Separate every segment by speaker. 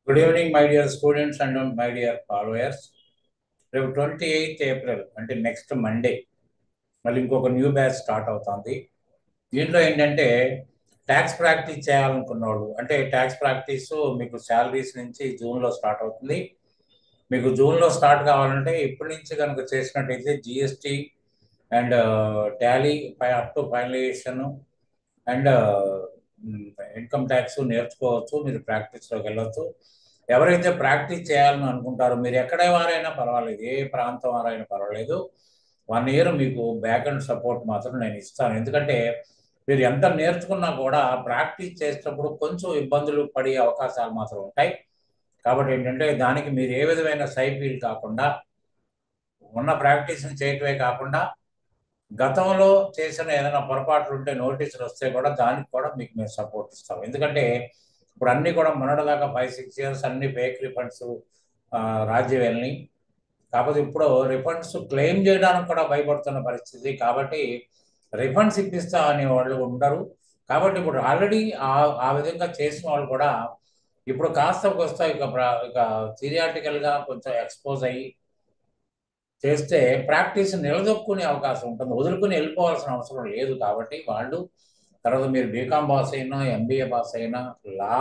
Speaker 1: Good evening my dear students and my dear followers. రేపు 28 April అంటే next Monday మళ్ళీ ఇంకొక న్యూ బ్యాచ్ స్టార్ట్ అవుతుంది. దీంట్లో ఏంటంటే ట్యాక్స్ ప్రాక్టీస్ చేయాలనుకున్న వాళ్ళు, అంటే ట్యాక్స్ ప్రాక్టీస్ మీకు శాలరీస్ నుంచి జూన్లో స్టార్ట్ అవుతుంది. మీకు జూన్లో స్టార్ట్ కావాలంటే ఇప్పటి నుంచి కనుక చేసినట్టయితే GST and Tally up to finalisation and income tax నేర్చుకోవచ్చు. మీరు ప్రాక్టీస్లోకి వెళ్ళొచ్చు. ఎవరైతే ప్రాక్టీస్ చేయాలని అనుకుంటారో, మీరు ఎక్కడ వారైనా పర్వాలేదు, ఏ ప్రాంతం వారైనా పర్వాలేదు, 1 ఇయర్ మీకు బ్యాక్ అండ్ సపోర్ట్ మాత్రం నేను ఇస్తాను. ఎందుకంటే మీరు ఎంత నేర్చుకున్నా కూడా ప్రాక్టీస్ చేసేటప్పుడు కొంచెం ఇబ్బందులు పడే అవకాశాలు మాత్రం ఉంటాయి. కాబట్టి ఏంటంటే దానికి మీరు ఏ విధమైన సైడ్ ఫీల్ కాకుండా ఉన్న ప్రాక్టీస్ని చేయటమే కాకుండా గతంలో చేసిన ఏదైనా పొరపాట్లు ఉంటే నోటీసులు వస్తే కూడా దానికి కూడా మీకు మేము సపోర్ట్ ఇస్తాం. ఎందుకంటే ఇప్పుడు అన్నీ కూడా మొన్నటిదాకా 5-6 ఇయర్స్ అన్ని ఫేక్ రిఫండ్స్ రాజ్యం వెళ్ళి, కాకపోతే ఇప్పుడు రిఫండ్స్ క్లెయిమ్ చేయడానికి కూడా భయపడుతున్న పరిస్థితి. కాబట్టి రిఫండ్స్ ఇప్పిస్తా అనే వాళ్ళు ఉండరు. కాబట్టి ఇప్పుడు ఆల్రెడీ ఆ విధంగా చేసిన వాళ్ళు కూడా ఇప్పుడు కాస్త వస్తా ఇక థిరియాటికల్గా కొంచెం ఎక్స్పోజ్ అయ్యి చేస్తే ప్రాక్టీస్ నిలదొక్కునే అవకాశం ఉంటుంది. వదులుకుని వెళ్ళిపోవాల్సిన అవసరం లేదు. కాబట్టి వాళ్ళు తర్వాత మీరు బీకామ్ పాస్ అయినా, ఎంబీఏ పాస్ అయినా, లా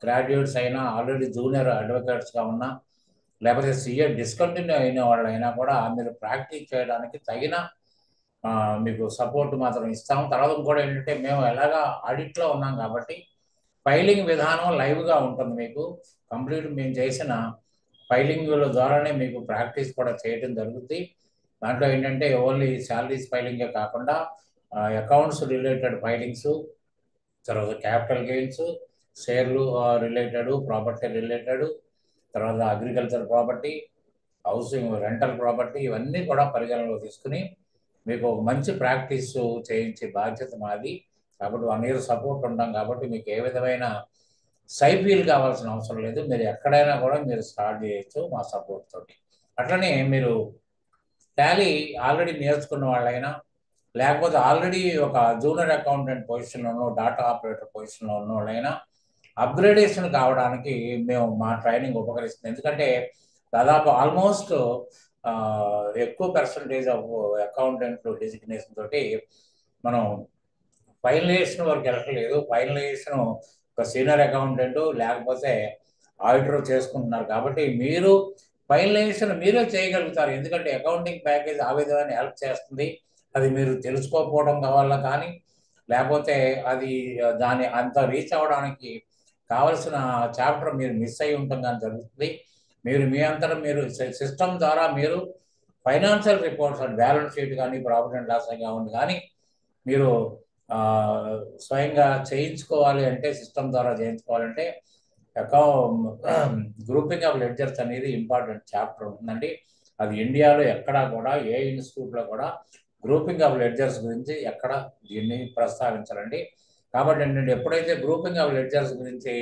Speaker 1: గ్రాడ్యుయేట్స్ అయినా, ఆల్రెడీ జూనియర్ అడ్వకేట్స్గా ఉన్నా, లేకపోతే సీఏ డిస్కంటిన్యూ అయిన వాళ్ళైనా కూడా మీరు ప్రాక్టీస్ చేయడానికి తగిన మీకు సపోర్ట్ మాత్రం ఇస్తాం. తర్వాత కూడా ఏంటంటే మేము ఎలాగా ఆడిట్లో ఉన్నాం కాబట్టి ఫైలింగ్ విధానం లైవ్గా ఉంటుంది. మీకు కంప్లీట్ మేము చేసిన ఫైలింగ్ల ద్వారానే మీకు ప్రాక్టీస్ కూడా చేయడం జరుగుతుంది. దాంట్లో ఏంటంటే ఓన్లీ శాలరీస్ ఫైలింగే కాకుండా అకౌంట్స్ రిలేటెడ్ ఫైలింగ్స్, తర్వాత క్యాపిటల్ గెయిన్స్, షేర్లు రిలేటెడ్, ప్రాపర్టీ రిలేటెడ్, తర్వాత agriculture property, housing rental property, ఇవన్నీ కూడా పరిగణనలో తీసుకుని మీకు ఒక మంచి ప్రాక్టీస్ చేయించే బాధ్యత మాది. కాబట్టి 1 ఇయర్ సపోర్ట్ ఉంటాం. కాబట్టి మీకు ఏ విధమైన సైడ్ ఫీల్ కావాల్సిన అవసరం లేదు. మీరు ఎక్కడైనా కూడా మీరు స్టార్ట్ చేయొచ్చు మా సపోర్ట్ తోటి. అట్లనే మీరు టాలీ ఆల్రెడీ నేర్చుకున్న వాళ్ళైనా, లేకపోతే ఆల్రెడీ ఒక జూనియర్ అకౌంటెంట్ పొజిషన్లోనో, డాటా ఆపరేటర్ పొజిషన్లో ఉన్న వాళ్ళైనా అప్గ్రేడేషన్ కావడానికి మేము మా ట్రైనింగ్ ఉపకరిస్తుంది. ఎందుకంటే దాదాపు ఆల్మోస్ట్ ఎక్కువ పర్సంటేజ్ ఆఫ్ అకౌంటెంట్లు డెసిగ్నేషన్ తోటి మనం ఫైనలైజేషన్ వరకు వెళ్ళట్లేదు. ఫైనలైజేషన్ ఒక సీనియర్ అకౌంటెంట్ లేకపోతే ఆడిటర్ చేసుకుంటున్నారు. కాబట్టి మీరు ఫైనలైజేషన్ మీరే చేయగలుగుతారు. ఎందుకంటే అకౌంటింగ్ ప్యాకేజ్ ఆ విధమైన హెల్ప్ చేస్తుంది. అది మీరు తెలుసుకోకపోవడం వల్ల కానీ, లేకపోతే అది దాని అంత రీచ్ అవ్వడానికి కావలసిన చాప్టర్ మీరు మిస్ అయి ఉండటం కానీ జరుగుతుంది. మీరు మీ అంతటా మీరు సిస్టమ్ ద్వారా మీరు financial reports and balance sheet కానీ, ప్రాఫిట్ అండ్ లాస్ అకౌంట్ కానీ మీరు స్వయంగా చేయించుకోవాలి అంటే, సిస్టమ్ ద్వారా చేయించుకోవాలంటే గ్రూపింగ్ ఆఫ్ లెడ్జర్స్ అనేది ఇంపార్టెంట్ చాప్టర్ ఉంటుందండి. అది ఇండియాలో ఎక్కడా కూడా ఏ ఇన్స్టిట్యూట్లో కూడా గ్రూపింగ్ ఆఫ్ లెడ్జర్స్ గురించి ఎక్కడ దీన్ని ప్రస్తావించాలండి. కాబట్టి ఏంటంటే ఎప్పుడైతే గ్రూపింగ్ ఆఫ్ లెడ్జర్స్ గురించి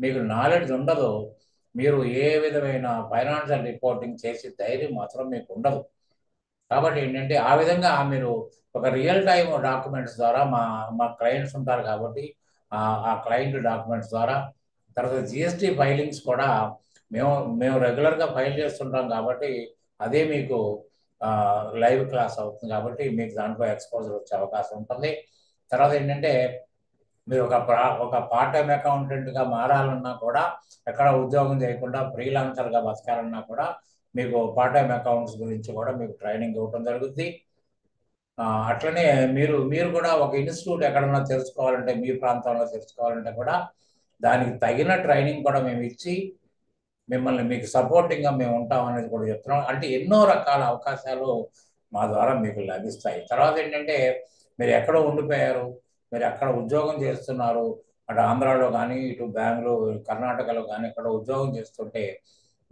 Speaker 1: మీకు నాలెడ్జ్ ఉండదో, మీరు ఏ విధమైన ఫైనాన్షియల్ రిపోర్టింగ్ చేసే ధైర్యం మాత్రం మీకు ఉండదు. కాబట్టి ఏంటంటే ఆ విధంగా మీరు ఒక రియల్ టైమ్ డాక్యుమెంట్స్ ద్వారా మా క్లయింట్స్ ఉంటారు కాబట్టి ఆ క్లయింట్ డాక్యుమెంట్స్ ద్వారా, తర్వాత జిఎస్టీ ఫైలింగ్స్ కూడా మేము మేము రెగ్యులర్గా ఫైల్ చేస్తుంటాం కాబట్టి అదే మీకు లైవ్ క్లాస్ అవుతుంది. కాబట్టి మీకు దాంట్లో ఎక్స్పోజర్ వచ్చే అవకాశం ఉంటుంది. తర్వాత ఏంటంటే మీరు ఒక పార్ట్ టైం అకౌంటెంట్గా మారాలన్నా కూడా, ఎక్కడ ఉద్యోగం చేయకుండా ఫ్రీలాన్సర్గా బతకాలన్నా కూడా మీకు పార్ట్ టైం అకౌంట్స్ గురించి కూడా మీకు ట్రైనింగ్ ఇవ్వడం జరుగుతుంది. అట్లనే మీరు మీరు కూడా ఒక ఇన్స్టిట్యూట్ ఎక్కడన్నా తెలుసుకోవాలంటే, మీ ప్రాంతంలో తెలుసుకోవాలంటే కూడా దానికి తగిన ట్రైనింగ్ కూడా మేము ఇచ్చి మిమ్మల్ని మీకు సపోర్టింగ్గా మేము ఉంటాం అనేది కూడా చెప్తున్నాం. అంటే ఎన్నో రకాల అవకాశాలు మా ద్వారా మీకు లభిస్తాయి. తర్వాత ఏంటంటే మీరు ఎక్కడో ఉండిపోయారు, మీరు ఎక్కడ ఉద్యోగం చేస్తున్నారు, అటు ఆంధ్రాలో కానీ, ఇటు బెంగళూరు కర్ణాటకలో కానీ ఎక్కడ ఉద్యోగం చేస్తుంటే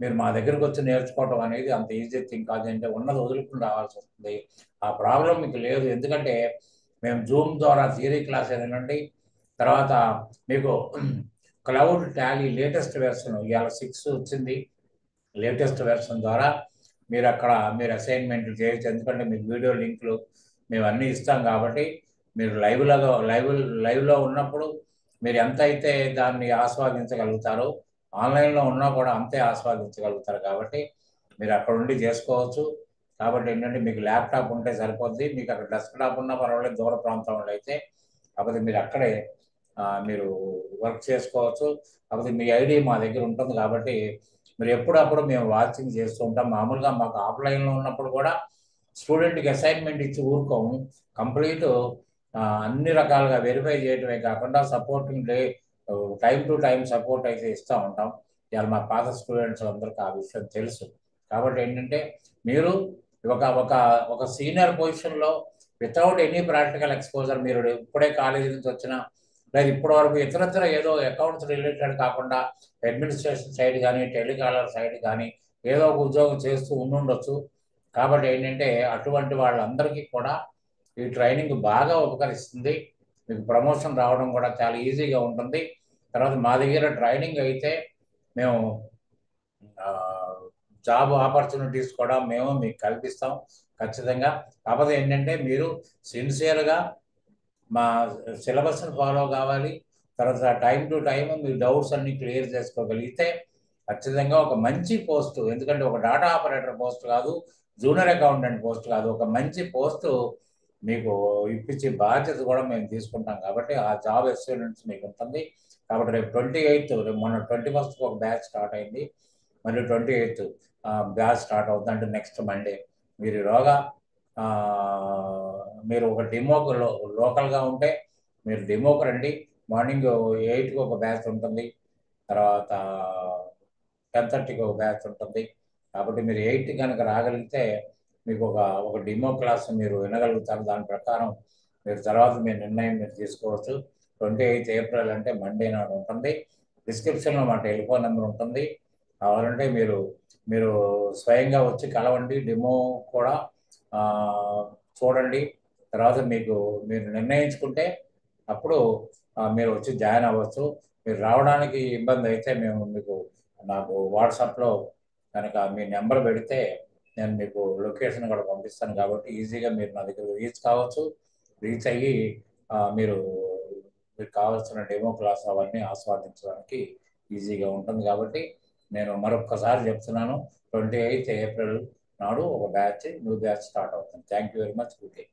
Speaker 1: మీరు మా దగ్గరికి వచ్చి నేర్చుకోవడం అనేది అంత ఈజీ థింగ్ కాదు. అంటే ఉన్నది వదులుకుని రావాల్సి వస్తుంది. ఆ ప్రాబ్లం మీకు లేదు. ఎందుకంటే మేము జూమ్ ద్వారా థియరీ క్లాస్ ఏదైనాండి, తర్వాత మీకు క్లౌడ్ టాలీ లేటెస్ట్ వెర్షన్ ఇవాళ 6 వచ్చింది. లేటెస్ట్ వెర్షన్ ద్వారా మీరు అసైన్మెంట్లు చేయొచ్చు. ఎందుకంటే మీకు వీడియో లింకులు మేము అన్నీ ఇస్తాం కాబట్టి మీరు లైవ్లో ఉన్నప్పుడు మీరు ఎంత అయితే దాన్ని ఆస్వాదించగలుగుతారో ఆన్లైన్లో ఉన్నా కూడా అంతే ఆస్వాదించగలుగుతారు. కాబట్టి మీరు అక్కడ ఉండి చేసుకోవచ్చు. కాబట్టి ఏంటంటే మీకు ల్యాప్టాప్ ఉంటే సరిపోద్ది. మీకు అక్కడ డెస్క్టాప్ ఉన్నా పర్వాలేదు, దూర ప్రాంతంలో అయితే. కాకపోతే మీరు అక్కడే మీరు వర్క్ చేసుకోవచ్చు. కాకపోతే మీ ఐడి మా దగ్గర ఉంటుంది కాబట్టి మీరు ఎప్పుడప్పుడు మేము వాచింగ్ చేస్తూ ఉంటాం. మామూలుగా మాకు ఆఫ్లైన్లో ఉన్నప్పుడు కూడా స్టూడెంట్కి అసైన్మెంట్ ఇచ్చి ఊరుకోము. కంప్లీట్ అన్ని రకాలుగా వెరిఫై చేయడమే కాకుండా supporting time to time support అయితే ఇస్తూ ఉంటాం. ఇవాళ మా పాత స్టూడెంట్స్ అందరికీ ఆ విషయం తెలుసు. కాబట్టి ఏంటంటే మీరు ఒక ఒక ఒక సీనియర్ పొజిషన్లో వితౌట్ ఎనీ ప్రాక్టికల్ ఎక్స్పోజర్, మీరు ఇప్పుడే కాలేజీ నుంచి వచ్చిన లేదు ఇప్పటి వరకు ఇతరత్ర ఏదో అకౌంట్స్ రిలేటెడ్ కాకుండా అడ్మినిస్ట్రేషన్ సైడ్ కానీ టెలికాలర్ సైడ్ కానీ ఏదో ఒక ఉద్యోగం చేస్తూ ఉండుండొచ్చు. కాబట్టి ఏంటంటే అటువంటి వాళ్ళందరికీ కూడా ఈ ట్రైనింగ్ బాగా ఉపకరిస్తుంది. మీకు ప్రమోషన్ రావడం కూడా చాలా ఈజీగా ఉంటుంది. తర్వాత మా దగ్గర ట్రైనింగ్ అయితే మేము జాబ్ ఆపర్చునిటీస్ కూడా మేము మీకు కల్పిస్తాం ఖచ్చితంగా. కాకపోతే ఏంటంటే మీరు సిన్సియర్గా మా సిలబస్ని ఫాలో కావాలి. తర్వాత time to time me doubts అన్ని క్లియర్ చేసుకోగలిగితే ఖచ్చితంగా ఒక మంచి పోస్టు, ఎందుకంటే ఒక డాటా ఆపరేటర్ పోస్ట్ కాదు, జూనియర్ అకౌంటెంట్ పోస్ట్ కాదు, ఒక మంచి పోస్టు మీకు ఇప్పించే బాధ్యత కూడా మేము తీసుకుంటాం. కాబట్టి ఆ జాబ్ ఎక్స్పీరియన్స్ మీకు ఉంటుంది. కాబట్టి రేపు 28, రేపు మొన్న 21st ఒక బ్యాచ్ స్టార్ట్ అయింది, మళ్ళీ 28 బ్యాచ్ స్టార్ట్ అవుతుంది. అంటే నెక్స్ట్ మండే. మీరు ఈరోగా మీరు ఒక డెమోకు లోకల్గా ఉంటే మీరు డెమోకి రండి. మార్నింగ్ 8కి ఒక బ్యాచ్ ఉంటుంది, తర్వాత 10:30కి ఒక బ్యాచ్ ఉంటుంది. కాబట్టి మీరు 8 కనుక రాగలిగితే మీకు ఒక డెమో క్లాస్ మీరు వినగలుగుతారు. దాని ప్రకారం మీరు తర్వాత మీ నిర్ణయం మీరు తీసుకోవచ్చు. 28 ఏప్రిల్ అంటే మండే నాడు ఉంటుంది. డిస్క్రిప్షన్లో మా టెలిఫోన్ నెంబర్ ఉంటుంది. కావాలంటే మీరు మీరు స్వయంగా వచ్చి కలవండి, డెమో కూడా చూడండి. తర్వాత మీరు నిర్ణయించుకుంటే అప్పుడు మీరు వచ్చి జాయిన్ అవ్వచ్చు. మీరు రావడానికి ఇబ్బంది అయితే నాకు వాట్సాప్లో కనుక మీ నెంబర్ పెడితే నేను మీకు లొకేషన్ కూడా పంపిస్తాను. కాబట్టి ఈజీగా మీరు నా దగ్గర రీచ్ కావచ్చు. రీచ్ అయ్యి మీరు మీకు కావాల్సిన డెమో క్లాస్ అవన్నీ ఆస్వాదించడానికి ఈజీగా ఉంటుంది. కాబట్టి నేను మరొక్కసారి చెప్తున్నాను, 28 ఏప్రిల్ నాడు ఒక న్యూ బ్యాచ్ స్టార్ట్ అవుతుంది. Thank you very much. Good day.